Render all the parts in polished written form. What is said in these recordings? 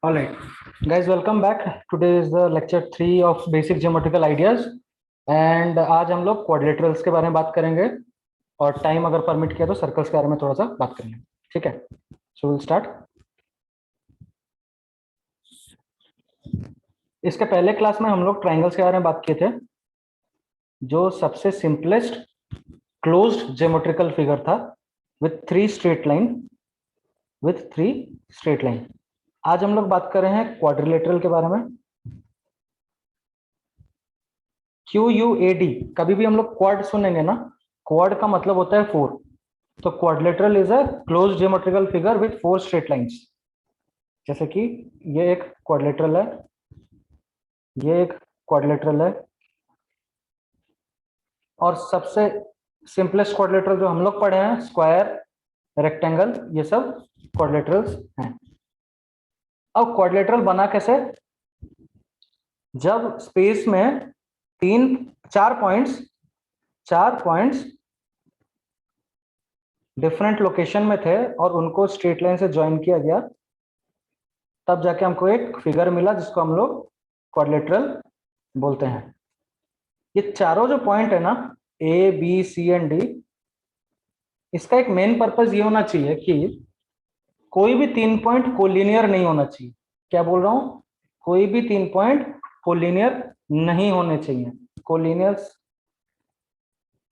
All right, guys, welcome back. Today is the lecture 3 of basic geometrical ideas and आज हम लोग quadrilaterals के बारे में बात करेंगे और टाइम अगर परमिट किया तो सर्कल्स के बारे में थोड़ा सा बात करेंगे. ठीक है, सो विल स्टार्ट. इसके पहले क्लास में हम लोग ट्राइंगल्स के बारे में बात किए थे, जो सबसे सिंपलेस्ट क्लोज्ड ज्योमेट्रिकल फिगर था विथ थ्री स्ट्रेट लाइन. आज हम लोग बात कर रहे हैं क्वाड्रिलेटरल के बारे में. QUAD, कभी भी हम लोग क्वाड सुनेंगे ना, क्वाड का मतलब होता है फोर. तो quadrilateral is a closed geometrical figure with four straight lines. जैसे कि ये एक क्वाड्रिलेटरल है, ये एक क्वाड्रिलेटरल है, और सबसे सिंपलेस्ट क्वाड्रिलेटरल जो हम लोग पढ़े हैं स्क्वायर, रेक्टेंगल, ये सब क्वाड्रिलेटरल्स हैं. अब क्वाड्रिलेटरल बना कैसे? जब स्पेस में चार पॉइंट्स डिफरेंट लोकेशन में थे और उनको स्ट्रेट लाइन से ज्वाइन किया गया, तब जाके हमको एक फिगर मिला जिसको हम लोग क्वाड्रिलेटरल बोलते हैं. ये चारों जो पॉइंट है ना, A B C and D, इसका एक मेन पर्पस ये होना चाहिए कि कोई भी तीन पॉइंट कोलिनियर नहीं होना चाहिए. क्या बोल रहा हूं? कोई भी तीन पॉइंट कोलिनियर नहीं होने चाहिए.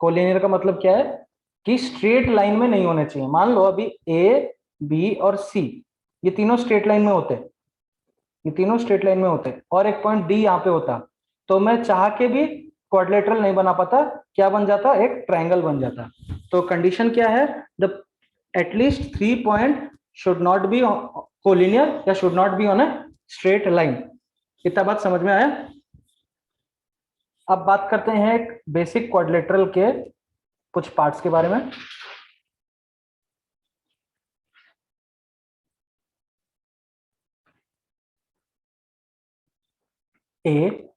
कोलिनियर का मतलब क्या है कि स्ट्रेट लाइन में नहीं होने चाहिए. मान लो अभी ए बी और सी, ये तीनों स्ट्रेट लाइन में होते, और एक पॉइंट डी यहाँ पे होता, तो मैं चाह के भी क्वाड्रिलेटरल नहीं बना पाता. क्या बन जाता? एक ट्रायंगल बन जाता. तो कंडीशन क्या है? The at least 3 point should not be collinear या should not be on a straight line. इतना बात समझ में आया? अब बात करते हैं एक बेसिक क्वाड्रिलेटरल के कुछ पार्ट्स के बारे में. A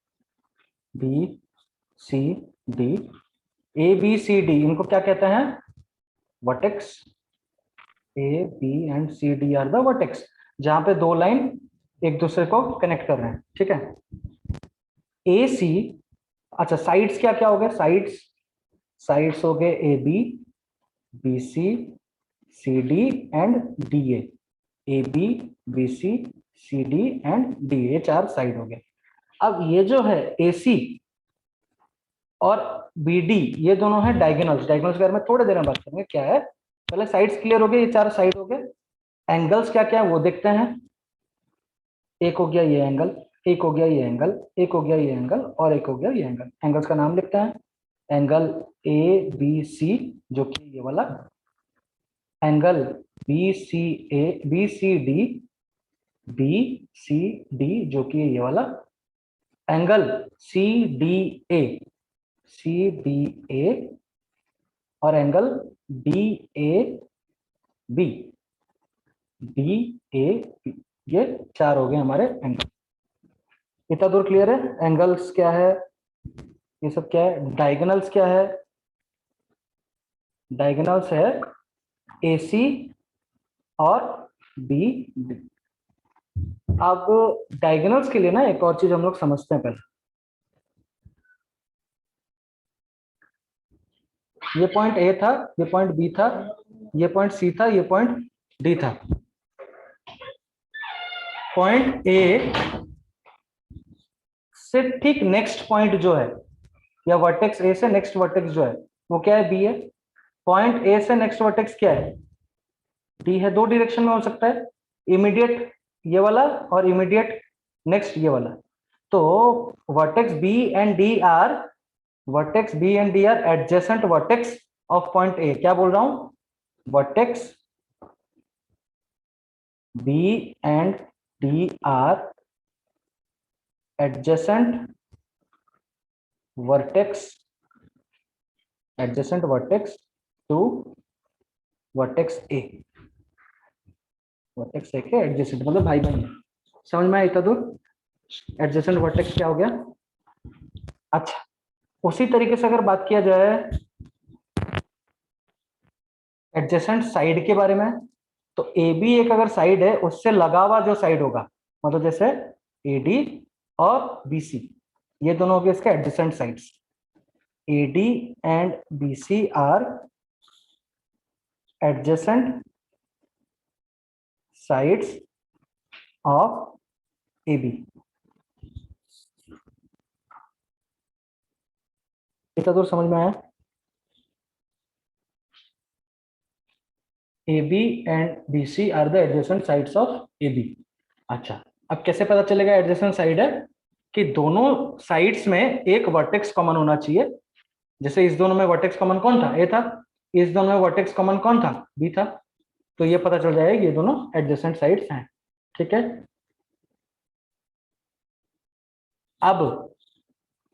B C D, A B C D, इनको क्या कहते हैं? Vertex. A B and C D are the vertex, जहां पे दो लाइन एक दूसरे को कनेक्ट कर रहे हैं. ठीक है. ए सी, अच्छा साइड्स क्या क्या हो गए? साइड्स हो गए A B C D and D A B C D and D, ये चार साइड हो गए. अब ये जो है ए सी और बी डी, ये दोनों है डायगोनल्स के बारे में थोड़ी देर में बात करेंगे. क्या है? पहले साइड्स क्लियर हो गए, ये चार साइड हो गए. एंगल्स क्या क्या है वो देखते हैं. एक हो गया ये एंगल, एक हो गया ये एंगल, एक हो गया ये एंगल, और एक हो गया ये एंगल. एंगल्स का नाम लिखते हैं. एंगल ए बी सी, जो कि ये वाला. एंगल बी सी डी, जो कि ये वाला. एंगल सी डी ए, और एंगल डी ए बी, ये चार हो गए हमारे एंगल. इतना दूर क्लियर है? एंगल्स क्या है, ये सब क्या है. डायगोनल्स क्या है? डायगोनल्स है ए सी और बी डी. अब डायगोनल्स के लिए ना एक और चीज हम लोग समझते हैं पहले. ये पॉइंट ए था, ये पॉइंट बी था, ये पॉइंट सी था, ये पॉइंट डी था. पॉइंट ए से ठीक नेक्स्ट पॉइंट जो है, या वर्टेक्स ए से नेक्स्ट वर्टेक्स जो है, वो क्या है? बी है. पॉइंट ए से नेक्स्ट वर्टेक्स क्या है? डी है. दो डायरेक्शन में हो सकता है, इमीडिएट ये वाला और इमीडिएट नेक्स्ट ये वाला. तो vertex B and D are adjacent vertex of point A. क्या बोल रहा हूं? Vertex B and D are adjacent vertex to vertex A. Vertex A के एडजेसेंट मतलब भाई बहन. समझ में आया इतना दूर? एडजेसेंट वर्टेक्स क्या हो गया? अच्छा, उसी तरीके से अगर बात किया जाए एडजेसेंट साइड के बारे में, तो ए बी एक अगर साइड है, उससे लगा हुआ जो साइड होगा, मतलब जैसे AD और BC ये दोनों हो गए इसके adjacent sides. AD and BC are adjacent sides of AB। इतना दूर समझ में आया? AB and BC are the adjacent sides of AB। अच्छा, अब कैसे पता चलेगा एडजेसेंट साइड है? कि दोनों साइड्स में एक वर्टेक्स कॉमन होना चाहिए। जैसे इस दोनों में वर्टेक्स कॉमन कौन था? A था। इस दोनों में वर्टेक्स कॉमन कौन था? B था। तो ये पता चल जाएगा ये दोनों एडजेसेंट साइड्स हैं। ठीक है। अब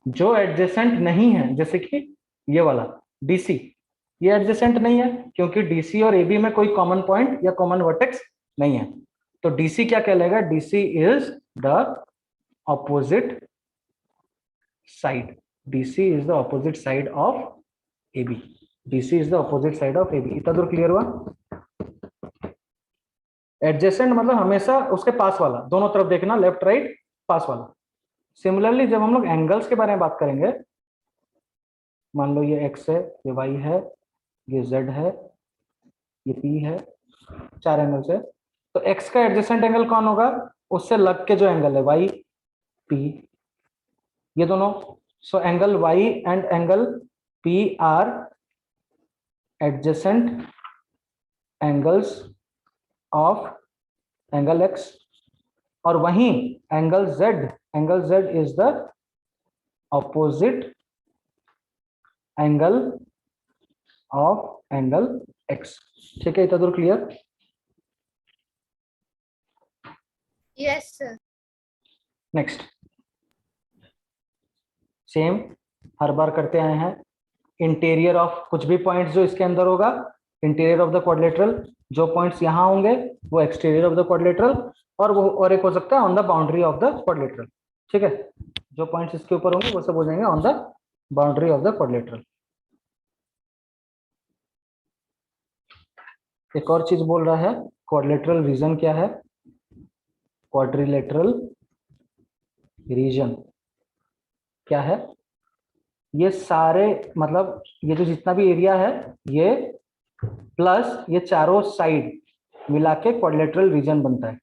जो एडजेसेंट नहीं है, जैसे कि ये वाला DC, ये एडजेसेंट नहीं है क्योंकि DC और AB में कोई कॉमन पॉइंट या कॉमन वर्टेक्स नहीं है। तो DC क्या कहलाएगा? DC is the opposite side. DC is the opposite side of AB। DC is the opposite side of AB। इतना दूर क्लियर हुआ? एडजेसेंट मतलब हमेशा उसके पास वाला, दोनों तरफ देखना, लेफ्ट राइट पास वाला। सिमिलरली जब हम लोग एंगल्स के बारे में बात करेंगे, मान लो ये x है, ये y है, ये z है, ये p है, 4 एंगल्स है। तो x का एडजेसेंट एंगल कौन होगा? उससे लग के जो एंगल है y p, ये दोनों। So angle y and angle p are adjacent angles of angle x। और वहीं angle z is the opposite angle of angle x। ठीक है, इतना दूर clear? Yes sir. Next, same हर बार करते आए हैं। इंटीरियर ऑफ कुछ भी पॉइंट्स जो इसके अंदर होगा, इंटीरियर ऑफ द क्वाड्रिलेटरल, जो पॉइंट्स यहाँ होंगे वो एक्सटीरियर ऑफ द क्वाड्रिलेटरल, और वो और एक हो सकता है on the boundary of the quadrilateral. ठीक है, जो पॉइंट्स इसके ऊपर होंगे वो सब हो जाएंगे on the boundary of the quadrilateral. एक और चीज बोल रहा है, क्वाड्रिलेटरल रीजन क्या है? क्वाड्रिलेटरल रीजन क्या है? ये सारे, मतलब ये जो जितना भी एरिया है ये प्लस ये चारों साइड मिला के क्वाड्रिलेटरल रीजन बनता है।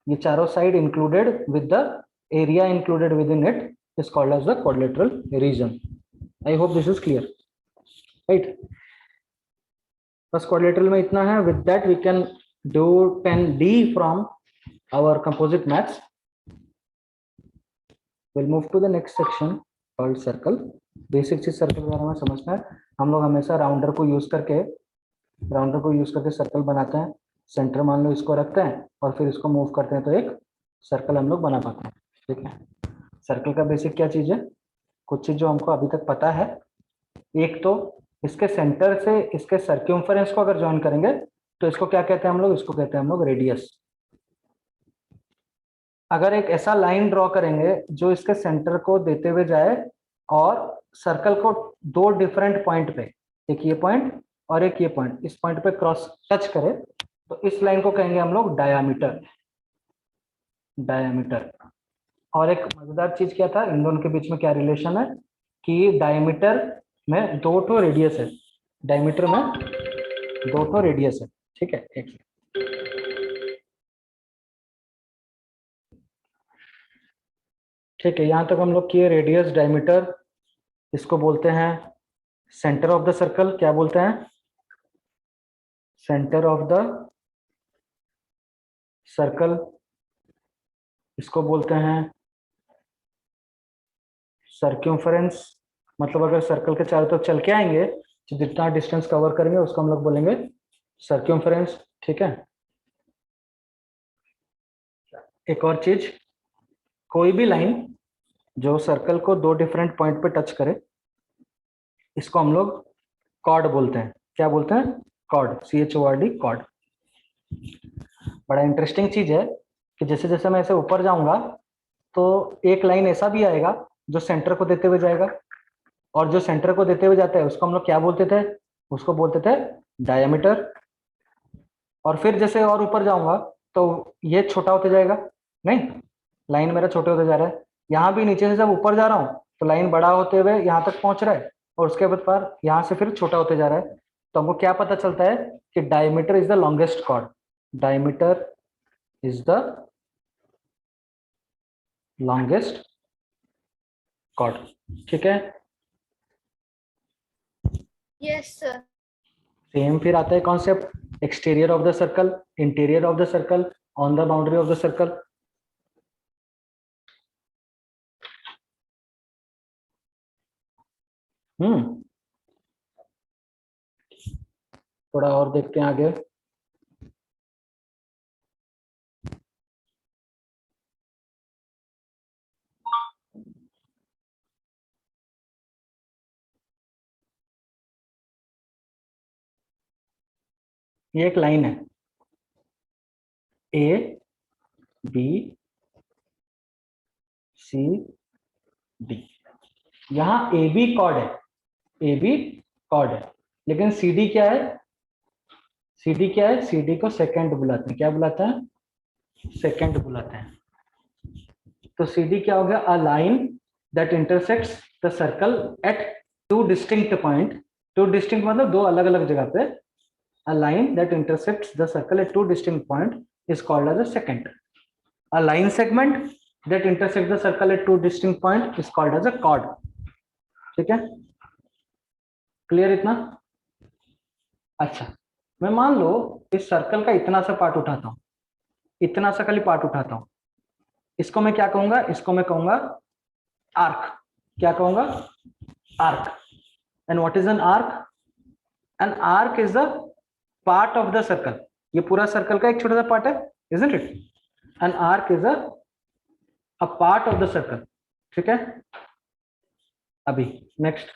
ये चारों side included with the area included with in it is called as the quadrilateral region. I hope this is clear, right? बस क्वाड्रिलेटरल में इतना है। With that we can do 10D from our composite maths. Will move to the next section called circle. Basic चीज circle के बारे में समझना है। हम लोग हमेशा राउंडर को यूज करके सर्कल बनाते हैं। सेंटर मान लो इसको रखते हैं और फिर इसको मूव करते हैं तो एक सर्कल हम लोग बना पाते हैं। ठीक है, सर्कल का बेसिक क्या चीज है? कुछ चीज जो हमको अभी तक पता है। एक तो इसके सेंटर से इसके सर्क्यूम्फरेंस को अगर ज्वाइन करेंगे तो इसको क्या कहते हैं हम लोग? इसको कहते हैं हम लोग रेडियस। अगर एक ऐसा लाइन ड्रॉ करेंगे जो इसके सेंटर को देते हुए जाए और सर्कल को दो डिफरेंट पॉइंट पे, एक ये पॉइंट और एक ये पॉइंट, इस पॉइंट पे क्रॉस टच करे, तो इस लाइन को कहेंगे हम लोग डायामीटर। डायामीटर। और एक मजेदार चीज क्या था, इन दोनों के बीच में क्या रिलेशन है कि डायमीटर में दो ठो रेडियस है। डायमीटर में दो ठो रेडियस है। ठीक है, एक ठीक है, यहां तक हम लोग किए। रेडियस, डायमीटर, इसको बोलते हैं सेंटर ऑफ द सर्कल। क्या बोलते हैं? Centre of the circle. इसको बोलते हैं सर्क्यूम्फरेंस। मतलब अगर सर्कल के चारों तरफ चल के आएंगे तो जितना डिस्टेंस कवर करेंगे उसको हम लोग बोलेंगे सर्क्यूम्फरेंस। ठीक है, एक और चीज, कोई भी लाइन जो सर्कल को दो डिफरेंट पॉइंट पे टच करे इसको हम लोग कॉर्ड बोलते हैं। क्या बोलते हैं? Cord, CHORD, cord. बड़ा इंटरेस्टिंग चीज है कि जैसे जैसे मैं ऐसे ऊपर जाऊंगा तो एक लाइन ऐसा भी आएगा जो सेंटर को देते हुए जाएगा, और जो सेंटर को देते हुए जाता है उसको हम लोग क्या बोलते थे? उसको बोलते थे डायमीटर। और फिर जैसे और ऊपर जाऊंगा तो ये छोटा होते जाएगा, नहीं, लाइन मेरा छोटे होते जा रहा है। यहाँ भी नीचे से जब ऊपर जा रहा हूँ तो लाइन बड़ा होते हुए यहाँ तक पहुंच रहा है, और उसके बाद यहाँ से फिर छोटा होते जा रहा है। तो हमको क्या पता चलता है कि diameter is the longest chord, diameter is the longest chord. ठीक है, Yes, sir. सेम फिर आता है concept exterior of the circle, interior of the circle, on the boundary of the circle. थोड़ा और देखते हैं आगे। ये एक लाइन है, ए बी सी डी। यहां ए बी कॉर्ड है, ए बी कॉर्ड है, लेकिन सी डी क्या है? सी डी क्या है? सी डी को सेकंड बुलाते हैं। क्या बुलाते हैं? सेकंड बुलाते हैं। तो सी डी क्या हो गया? A line that intersects the circle eight two distinct point. Two distinct मतलब दो अलग अलग जगह पे। A line that intersects the circle at two distinct points is called as a secant. A line segment that intersects the circle at two distinct points is called as a chord. ठीक है, clear इतना? अच्छा, मैं मान लो इस circle का इतना सा पार्ट उठाता हूं, इतना सा खाली पार्ट उठाता हूं। इसको मैं क्या कहूंगा? इसको मैं कहूंगा आर्क। क्या कहूंगा? Arc. And what is an arc? An arc is the part of the circle. ये पूरा सर्कल का एक छोटा सा पार्ट है, isn't it? An arc is a part of the circle. ठीक है, अभी नेक्स्ट,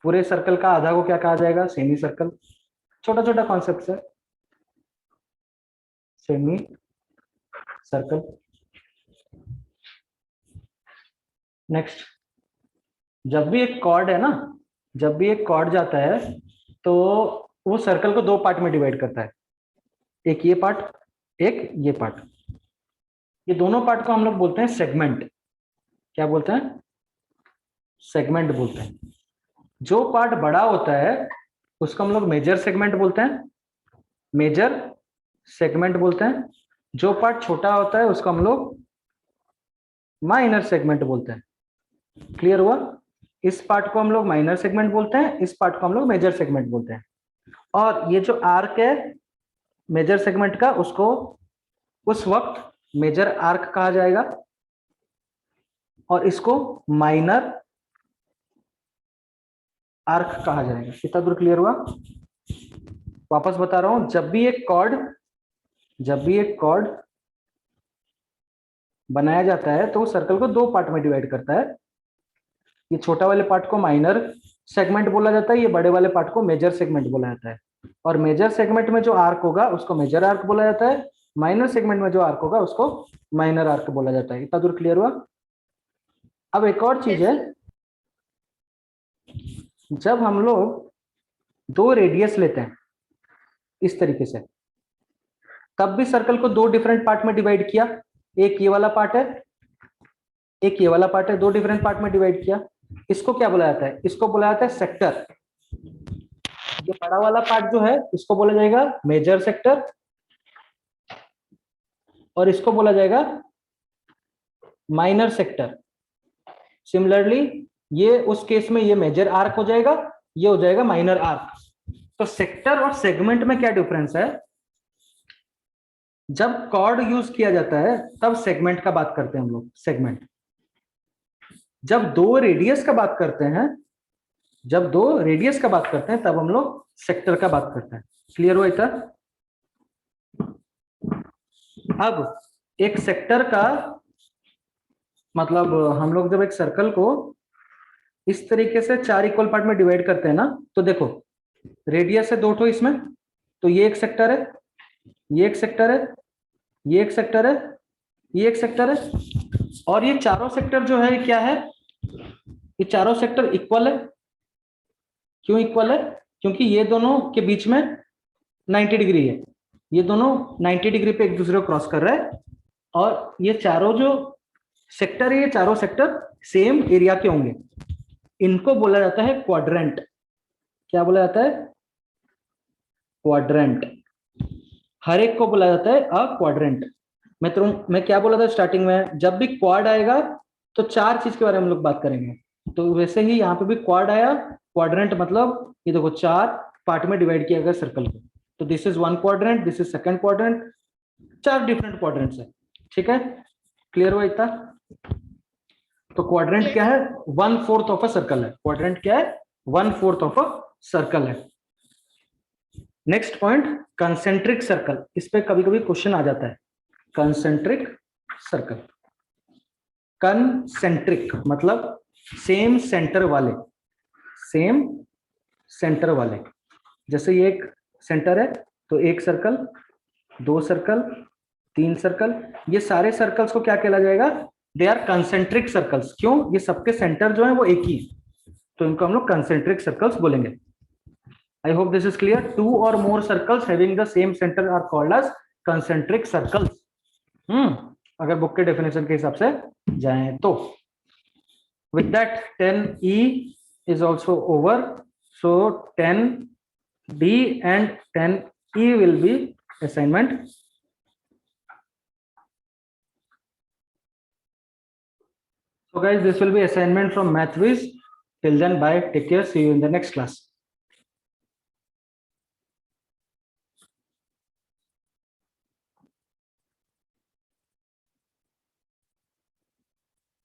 पूरे सर्कल का आधा को क्या कहा जाएगा? Semi circle. छोटा छोटा कॉन्सेप्ट है, सेमी सर्कल। नेक्स्ट, जब भी एक कॉर्ड है ना, जब भी एक कॉर्ड जाता है तो वो सर्कल को दो पार्ट में डिवाइड करता है, एक ये पार्ट, एक ये पार्ट। ये दोनों पार्ट को हम लोग बोलते हैं सेगमेंट। क्या बोलते हैं? सेगमेंट बोलते हैं। जो पार्ट बड़ा होता है उसको हम लोग मेजर सेगमेंट बोलते हैं, मेजर सेगमेंट बोलते हैं। जो पार्ट छोटा होता है उसको हम लोग माइनर सेगमेंट बोलते हैं। क्लियर हुआ? इस पार्ट को हम लोग माइनर सेगमेंट बोलते हैं, इस पार्ट को हम लोग मेजर सेगमेंट बोलते हैं। और ये जो आर्क है मेजर सेगमेंट का, उसको उस वक्त मेजर आर्क कहा जाएगा, और इसको माइनर आर्क कहा जाएगा। कितना दूर क्लियर हुआ? वापस बता रहा हूं, जब भी एक कॉर्ड बनाया जाता है तो सर्कल को दो पार्ट में डिवाइड करता है। ये छोटा वाले पार्ट को माइनर सेगमेंट बोला जाता है, ये बड़े वाले पार्ट को मेजर सेगमेंट बोला जाता है। और मेजर सेगमेंट में जो आर्क होगा उसको मेजर आर्क बोला जाता है, माइनर सेगमेंट में जो आर्क होगा उसको माइनर आर्क बोला जाता है। इतना दूर क्लियर हुआ? अब एक और चीज है, जब हम लोग दो रेडियस लेते हैं इस तरीके से, तब भी सर्कल को दो डिफरेंट पार्ट में डिवाइड किया। एक ये वाला पार्ट है, एक ये वाला पार्ट है, दो डिफरेंट पार्ट में डिवाइड किया। इसको क्या बोला जाता है? इसको बोला जाता है सेक्टर। ये बड़ा वाला पार्ट जो है इसको बोला जाएगा मेजर सेक्टर, और इसको बोला जाएगा माइनर सेक्टर। सिमिलरली ये उस केस में ये मेजर आर्क हो जाएगा, ये हो जाएगा माइनर आर्क। तो सेक्टर और सेगमेंट में क्या डिफरेंस है? जब कॉर्ड यूज किया जाता है तब सेगमेंट का बात करते हैं हम लोग, सेगमेंट। जब दो रेडियस का बात करते हैं, जब दो रेडियस का बात करते हैं तब हम लोग सेक्टर का बात करते हैं। क्लियर हुआ इतना? अब एक सेक्टर का मतलब, हम लोग जब एक सर्कल को इस तरीके से चार इक्वल पार्ट में डिवाइड करते हैं ना, तो देखो रेडियस है दो ठो इसमें, तो ये एक सेक्टर है, ये एक सेक्टर है, ये एक सेक्टर है, ये एक सेक्टर है। और ये चारों सेक्टर जो है क्या है? ये चारों सेक्टर इक्वल है। क्यों इक्वल है? क्योंकि ये दोनों के बीच में 90 डिग्री है, ये दोनों 90 डिग्री पे एक दूसरे को क्रॉस कर रहा है, और ये चारों जो सेक्टर है, ये चारों सेक्टर सेम एरिया के होंगे, इनको बोला जाता है क्वाड्रेंट। क्या बोला जाता है? क्वाड्रेंट। हर एक को बोला जाता है अ क्वाड्रेंट। मैं क्या बोला था स्टार्टिंग में, जब भी क्वाड आएगा तो चार चीज के बारे में हम लोग बात करेंगे। तो वैसे ही यहाँ पे भी क्वाड आया, क्वाड्रेंट मतलब ये देखो चार पार्ट में डिवाइड किया गया सर्कल को, तो this is one quadrant, this is second quadrant, चार डिफरेंट क्वाड्रेंट्स है। ठीक है, क्लियर हुआ इतना? तो क्वाड्रेंट Yes. क्या है? 1/4 ऑफ अ सर्कल है। क्वाड्रेंट क्या है? 1/4 ऑफ अ सर्कल है। Next point, concentric circle. इस पे कभी कभी क्वेश्चन आ जाता है। कंसेंट्रिक सर्कल, कंसेंट्रिक मतलब सेम सेंटर वाले, सेम सेंटर वाले। जैसे ये एक सेंटर है, तो एक सर्कल, दो सर्कल, तीन सर्कल, ये सारे सर्कल्स को क्या कहला जाएगा? They are concentric circles. क्यों? ये सबके सेंटर जो है वो एक ही, तो इनको हम लोग कंसेंट्रिक सर्कल्स बोलेंगे। I hope this is clear. Two or more circles having the same center are called as concentric circles. अगर बुक के डेफिनेशन के हिसाब से जाएं तो, with that 10E is also over. So 10D and 10E will be assignment. So guys, this will be assignment from MathWiz. Till then, bye. Take care. See you in the next class.